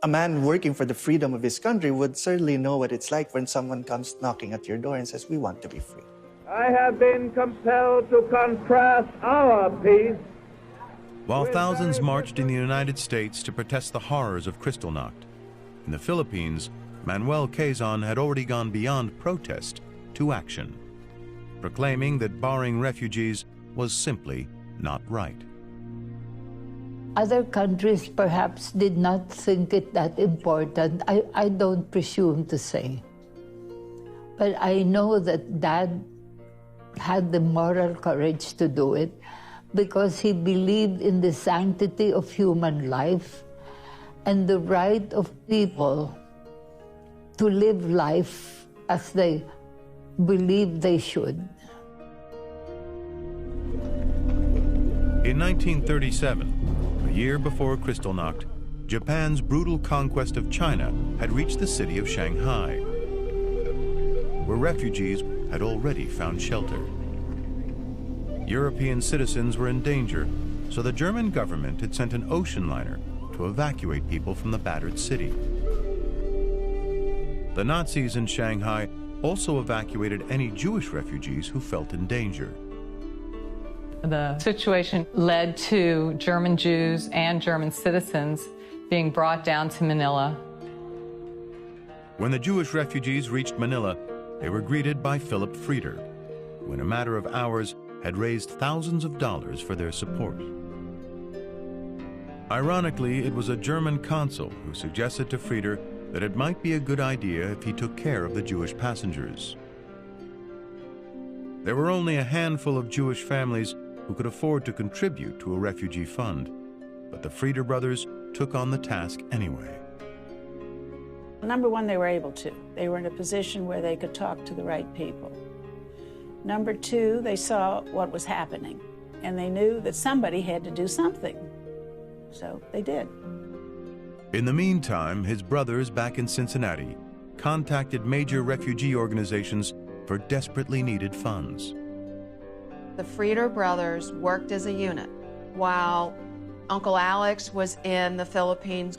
A man working for the freedom of his country would certainly know what it's like when someone comes knocking at your door and says, we want to be free. I have been compelled to contrast our peace. While thousands marched in the United States to protest the horrors of Kristallnacht, in the Philippines, Manuel Quezon had already gone beyond protest to action, proclaiming that barring refugees was simply not right. Other countries perhaps did not think it that important. I don't presume to say. But I know that Dad had the moral courage to do it because he believed in the sanctity of human life and the right of people to live life as they believe they should. In 1937, a year before Kristallnacht, Japan's brutal conquest of China had reached the city of Shanghai, where refugees had already found shelter. European citizens were in danger, so the German government had sent an ocean liner to evacuate people from the battered city. The Nazis in Shanghai also evacuated any Jewish refugees who felt in danger. The situation led to German Jews and German citizens being brought down to Manila. When the Jewish refugees reached Manila, they were greeted by Philip Frieder, who in a matter of hours had raised thousands of dollars for their support. Ironically, it was a German consul who suggested to Frieder that it might be a good idea if he took care of the Jewish passengers. There were only a handful of Jewish families who could afford to contribute to a refugee fund, but the Frieder brothers took on the task anyway. Number one, they were able to. They were in a position where they could talk to the right people. Number two, they saw what was happening, and they knew that somebody had to do something. So they did. In the meantime, his brothers back in Cincinnati contacted major refugee organizations for desperately needed funds. The Frieder brothers worked as a unit. While Uncle Alex was in the Philippines,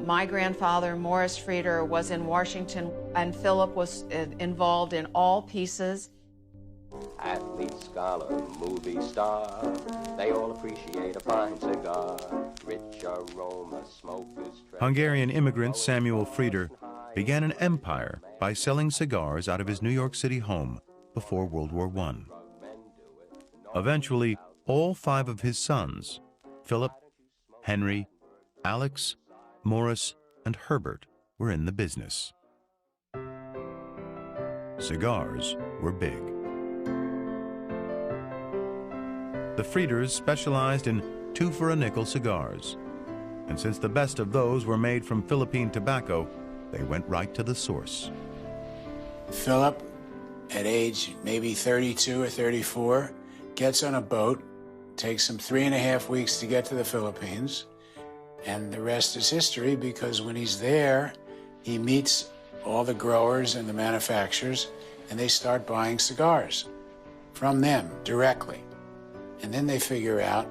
my grandfather, Morris Frieder, was in Washington, and Philip was involved in all pieces. Athlete, scholar, movie star, they all appreciate a fine cigar. Rich aroma, smokers. Hungarian immigrant Samuel Frieder began an empire by selling cigars out of his New York City home before World War I. Eventually, all 5 of his sons, Philip, Henry, Alex, Morris, and Herbert, were in the business. Cigars were big. The Frieders specialized in 2-for-a-nickel cigars, and since the best of those were made from Philippine tobacco, they went right to the source. Philip, at age maybe 32 or 34, gets on a boat, takes him 3.5 weeks to get to the Philippines, and the rest is history, because when he's there, he meets all the growers and the manufacturers, and they start buying cigars from them directly. And then they figure out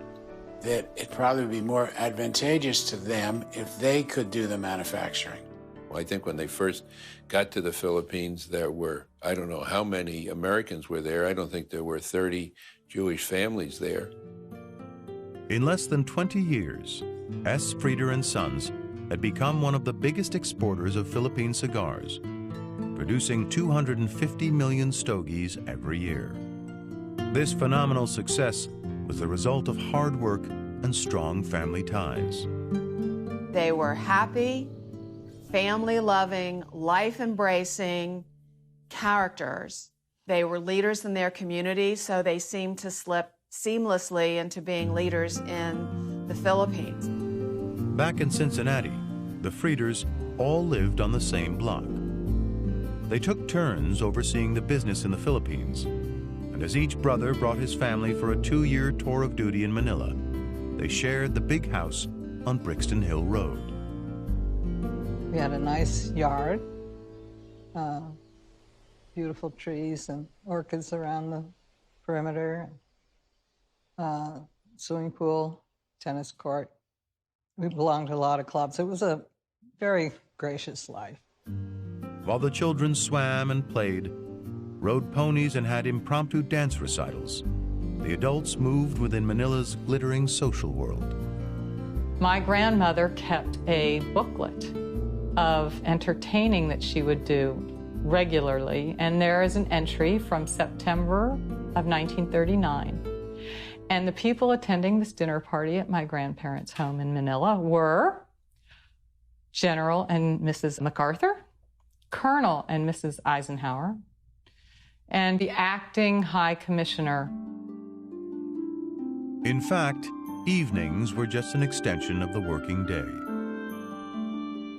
that it'd probably be more advantageous to them if they could do the manufacturing. I think when they first got to the Philippines, there were, I don't know how many Americans were there. I don't think there were 30 Jewish families there. In less than 20 years, S. Frieder and Sons had become one of the biggest exporters of Philippine cigars, producing 250 million stogies every year. This phenomenal success was the result of hard work and strong family ties. They were happy, family-loving, life-embracing characters. They were leaders in their community, so they seemed to slip seamlessly into being leaders in the Philippines. Back in Cincinnati, the Frieders all lived on the same block. They took turns overseeing the business in the Philippines, and as each brother brought his family for a 2-year tour of duty in Manila, they shared the big house on Brixton Hill Road. We had a nice yard, beautiful trees and orchids around the perimeter, swimming pool, tennis court. We belonged to a lot of clubs. It was a very gracious life. While the children swam and played, rode ponies and had impromptu dance recitals, the adults moved within Manila's glittering social world. My grandmother kept a booklet of entertaining that she would do regularly, and there is an entry from September of 1939. And the people attending this dinner party at my grandparents' home in Manila were General and Mrs. MacArthur, Colonel and Mrs. Eisenhower, and the acting High Commissioner. In fact, evenings were just an extension of the working day.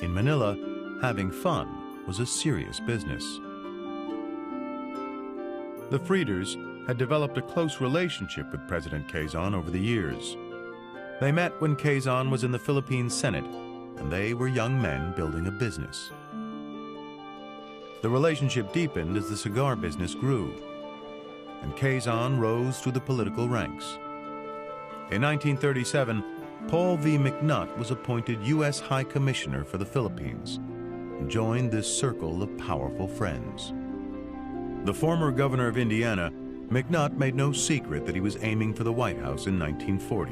In Manila, having fun was a serious business. The Frieders had developed a close relationship with President Quezon over the years. They met when Quezon was in the Philippine Senate, and they were young men building a business. The relationship deepened as the cigar business grew, and Quezon rose through the political ranks. In 1937, Paul V. McNutt was appointed U.S. High Commissioner for the Philippines and joined this circle of powerful friends. The former governor of Indiana, McNutt made no secret that he was aiming for the White House in 1940,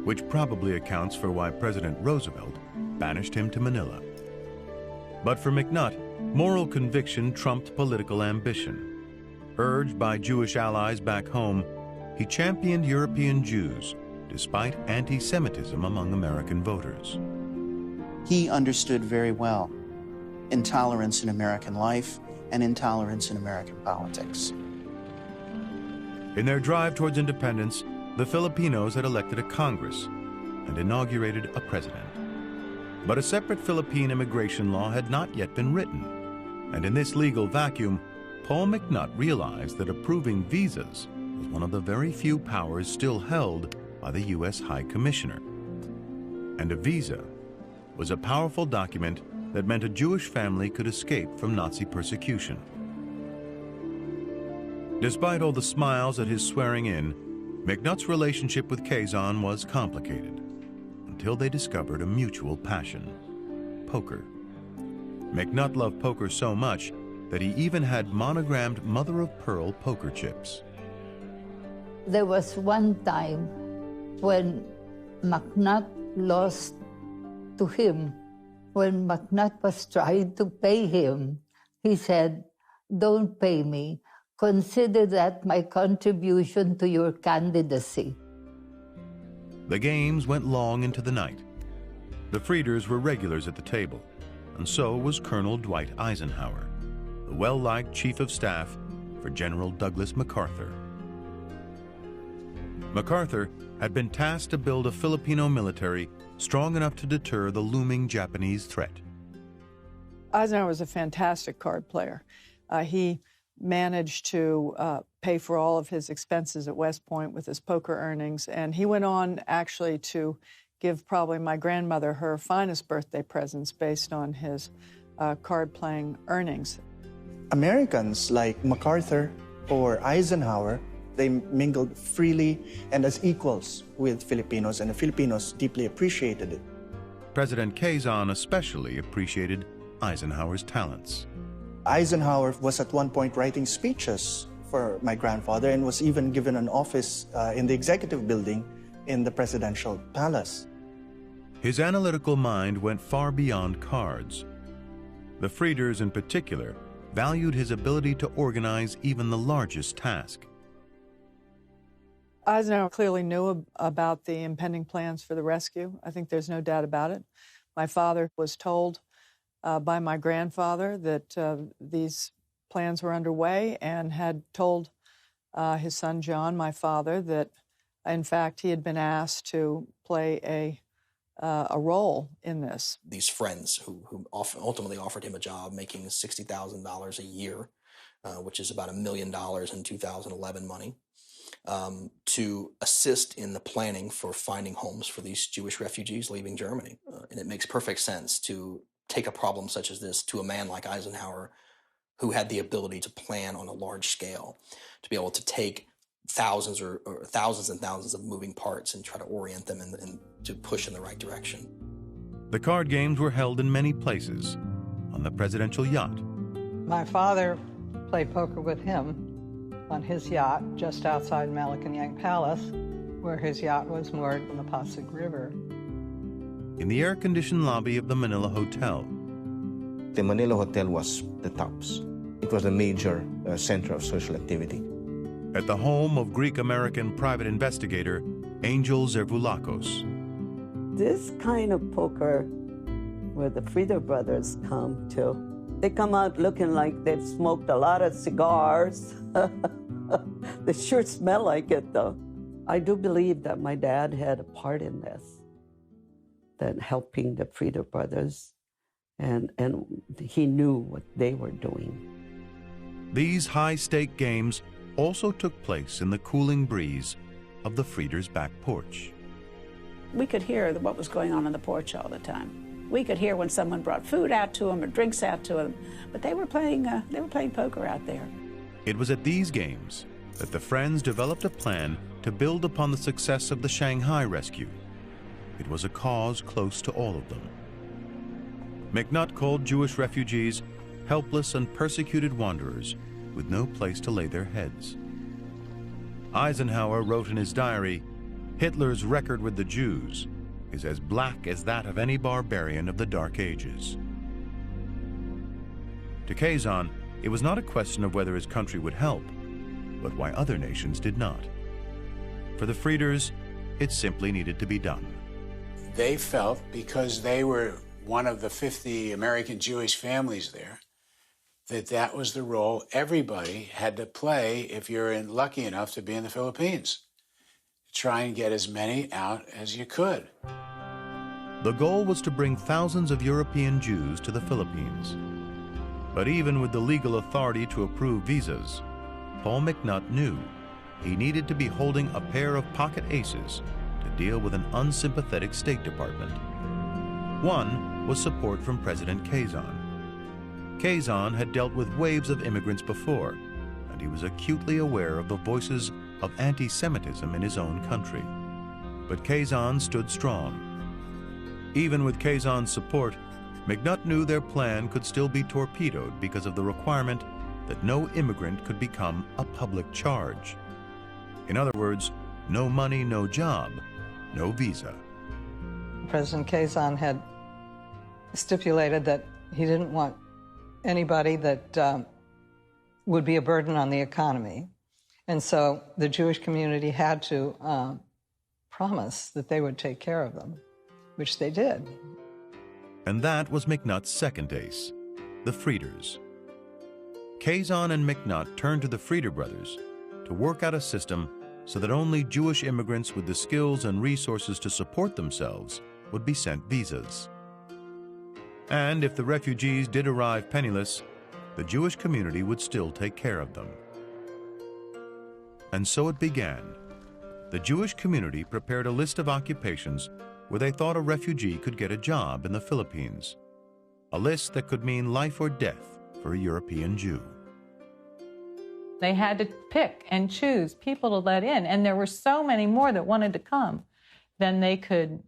which probably accounts for why President Roosevelt banished him to Manila. But for McNutt, moral conviction trumped political ambition. Urged by Jewish allies back home, he championed European Jews despite anti-Semitism among American voters. He understood very well intolerance in American life and intolerance in American politics. In their drive towards independence, the Filipinos had elected a Congress and inaugurated a president. But a separate Philippine immigration law had not yet been written, and in this legal vacuum, Paul McNutt realized that approving visas was one of the very few powers still held by the U.S. High Commissioner. And a visa was a powerful document that meant a Jewish family could escape from Nazi persecution. Despite all the smiles at his swearing in, McNutt's relationship with Quezon was complicated until they discovered a mutual passion: poker. McNutt loved poker so much that he even had monogrammed mother-of-pearl poker chips. There was one time when McNutt lost to him. When McNutt was trying to pay him, he said, "Don't pay me. Consider that my contribution to your candidacy." The games went long into the night. The Frieders were regulars at the table, and so was Colonel Dwight Eisenhower, the well-liked chief of staff for General Douglas MacArthur. MacArthur had been tasked to build a Filipino military strong enough to deter the looming Japanese threat. Eisenhower was a fantastic card player. He managed to pay for all of his expenses at West Point with his poker earnings, and he went on actually to give probably my grandmother her finest birthday presents based on his card-playing earnings. Americans like MacArthur or Eisenhower, they mingled freely and as equals with Filipinos, and the Filipinos deeply appreciated it. President Quezon especially appreciated Eisenhower's talents. Eisenhower was at one point writing speeches for my grandfather and was even given an office in the executive building in the presidential palace. His analytical mind went far beyond cards. The Frieders in particular valued his ability to organize even the largest task. Eisenhower clearly knew about the impending plans for the rescue. I think there's no doubt about it. My father was told by my grandfather that these plans were underway and had told his son John, my father, that in fact he had been asked to play a role in this. These friends who ultimately offered him a job making $60,000 a year, which is about $1 million in 2011 money, to assist in the planning for finding homes for these Jewish refugees leaving Germany. And it makes perfect sense to take a problem such as this to a man like Eisenhower, who had the ability to plan on a large scale, to be able to take thousands or thousands and thousands of moving parts and try to orient them and to push in the right direction. The card games were held in many places, on the presidential yacht. My father played poker with him on his yacht just outside Malacanang Palace, where his yacht was moored in the Pasig River. In the air-conditioned lobby of the Manila Hotel. The Manila Hotel was the tops. It was a major center of social activity. At the home of Greek-American private investigator Angel Zervoulakos. This kind of poker where the Frieder brothers come to, they come out looking like they've smoked a lot of cigars. They sure smell like it, though. I do believe that my dad had a part in this, that helping the Frieder brothers, and he knew what they were doing. These high-stake games also took place in the cooling breeze of the Frieders' back porch. We could hear what was going on the porch all the time. We could hear when someone brought food out to them or drinks out to them, but they were playing poker out there. It was at these games that the Friends developed a plan to build upon the success of the Shanghai rescue. It was a cause close to all of them. McNutt called Jewish refugees helpless and persecuted wanderers with no place to lay their heads. Eisenhower wrote in his diary, "Hitler's record with the Jews is as black as that of any barbarian of the Dark Ages." To Kazan, it was not a question of whether his country would help, but why other nations did not. For the Frieders, it simply needed to be done. They felt, because they were one of the 50 American Jewish families there, that that was the role everybody had to play if you're lucky enough to be in the Philippines. Try and get as many out as you could. The goal was to bring thousands of European Jews to the Philippines. But even with the legal authority to approve visas, Paul McNutt knew he needed to be holding a pair of pocket aces to deal with an unsympathetic State Department. One was support from President Kazan. Kazan had dealt with waves of immigrants before, and he was acutely aware of the voices of anti-Semitism in his own country. But Kazan stood strong. Even with Kazan's support, McNutt knew their plan could still be torpedoed because of the requirement that no immigrant could become a public charge. In other words, no money, no job, no visa. President Kazan had stipulated that he didn't want anybody that would be a burden on the economy. And so the Jewish community had to promise that they would take care of them, which they did. And that was McNutt's second ace, the Frieders. Kazan and McNutt turned to the Frieder brothers to work out a system so that only Jewish immigrants with the skills and resources to support themselves would be sent visas. And if the refugees did arrive penniless, the Jewish community would still take care of them. And so it began. The Jewish community prepared a list of occupations where they thought a refugee could get a job in the Philippines. A list that could mean life or death for a European Jew. They had to pick and choose people to let in, and there were so many more that wanted to come than they could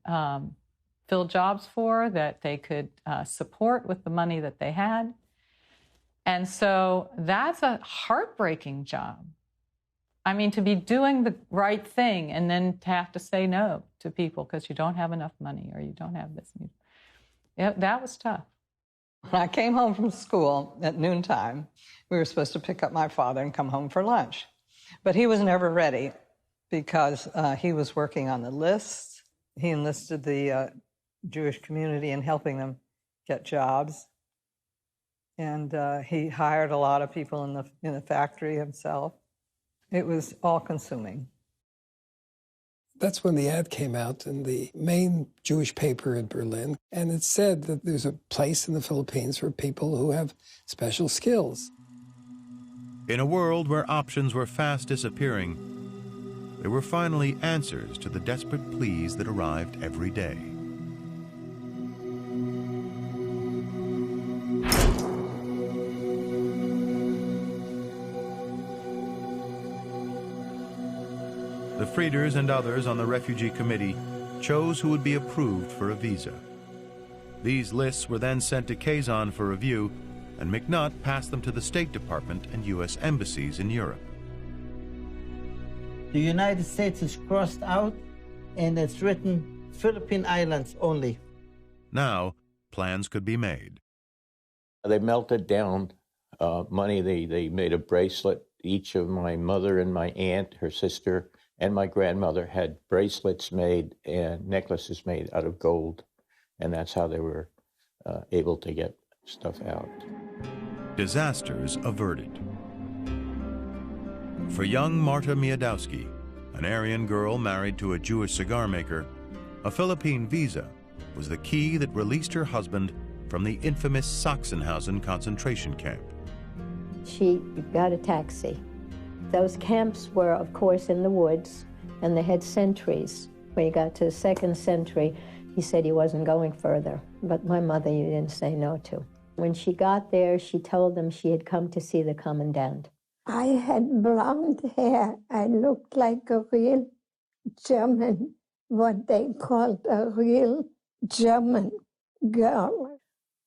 fill jobs for, that they could support with the money that they had. And so that's a heartbreaking job. I mean, to be doing the right thing and then to have to say no to people because you don't have enough money or you don't have this. That was tough. When I came home from school at noontime, we were supposed to pick up my father and come home for lunch. But he was never ready because he was working on the lists. He enlisted the Jewish community in helping them get jobs. And he hired a lot of people in the factory himself. It was all-consuming. That's when the ad came out in the main Jewish paper in Berlin, and it said that there's a place in the Philippines for people who have special skills. In a world where options were fast disappearing, there were finally answers to the desperate pleas that arrived every day. The Frieders and others on the refugee committee chose who would be approved for a visa. These lists were then sent to Kazan for review, and McNutt passed them to the State Department and U.S. embassies in Europe. The United States is crossed out, and it's written Philippine Islands only. Now, plans could be made. They melted down money. They made a bracelet. Each of my mother and my aunt, her sister, and my grandmother had bracelets made and necklaces made out of gold. And that's how they were able to get stuff out. Disasters averted. For young Marta Miodowski, an Aryan girl married to a Jewish cigar maker, a Philippine visa was the key that released her husband from the infamous Sachsenhausen concentration camp. She got a taxi. Those camps were, of course, in the woods, and they had sentries. When he got to the second sentry, he said he wasn't going further, but my mother you didn't say no to. When she got there, she told them she had come to see the commandant. I had blonde hair. I looked like a real German, what they called a real German girl.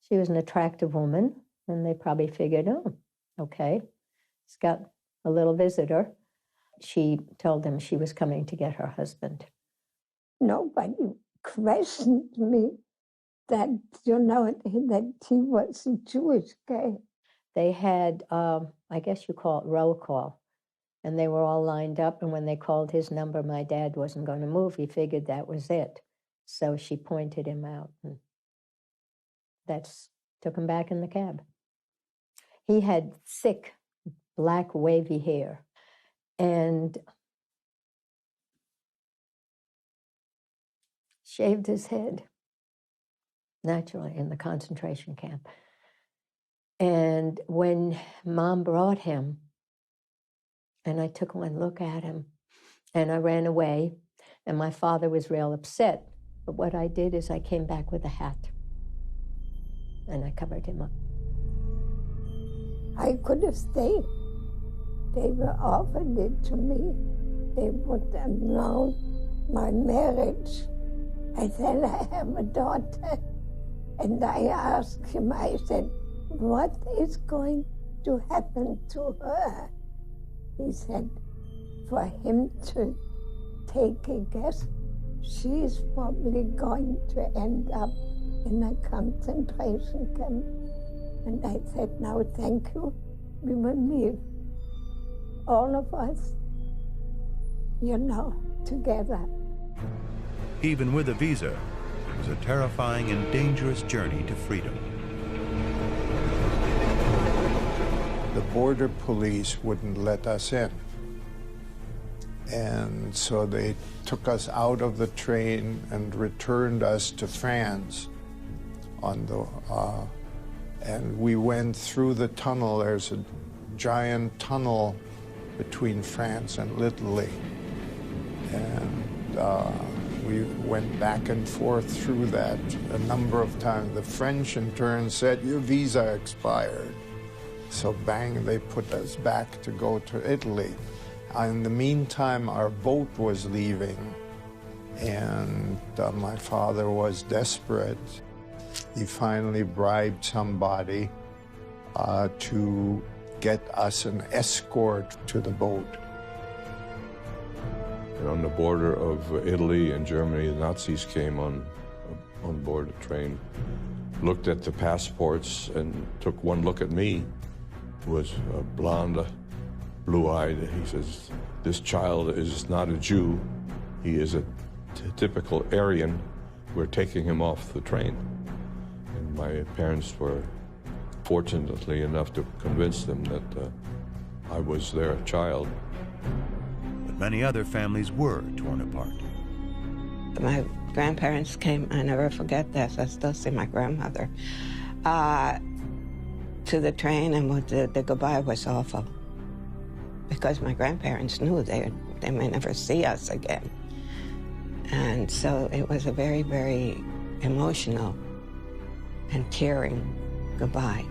She was an attractive woman, and they probably figured, oh, okay, he's got a little visitor. She told them she was coming to get her husband. Nobody questioned me that, that he was a Jewish guy. They had, I guess you call it roll call, and they were all lined up, and when they called his number, my dad wasn't going to move. He figured that was it. So she pointed him out, and took him back in the cab. He had thick, black, wavy hair, and shaved his head, naturally, in the concentration camp. And when Mom brought him, and I took one look at him, and I ran away, and my father was real upset. But what I did is I came back with a hat, and I covered him up. I could have stayed. They were offered it to me. They would announce my marriage. I said, I have a daughter. And I asked him, I said, what is going to happen to her? He said, for him to take a guess, she's probably going to end up in a concentration camp. And I said, no, thank you. We will leave. All of us, together. Even with a visa, it was a terrifying and dangerous journey to freedom. The border police wouldn't let us in. And so they took us out of the train and returned us to France and we went through the tunnel. There's a giant tunnel between France and Italy. And we went back and forth through that a number of times. The French in turn said, your visa expired. So bang, they put us back to go to Italy. In the meantime, our boat was leaving, and my father was desperate. He finally bribed somebody to get us an escort to the boat. And on the border of Italy and Germany, the Nazis came on board the train, looked at the passports, and took one look at me, who was blonde, blue-eyed. He says, this child is not a Jew. He is a typical Aryan. We're taking him off the train. And my parents were fortunately enough to convince them that I was their child. But many other families were torn apart. My grandparents came, I never forget this, I still see my grandmother, to the train, and the goodbye was awful. Because my grandparents knew they may never see us again. And so it was a very, very emotional and tearing goodbye.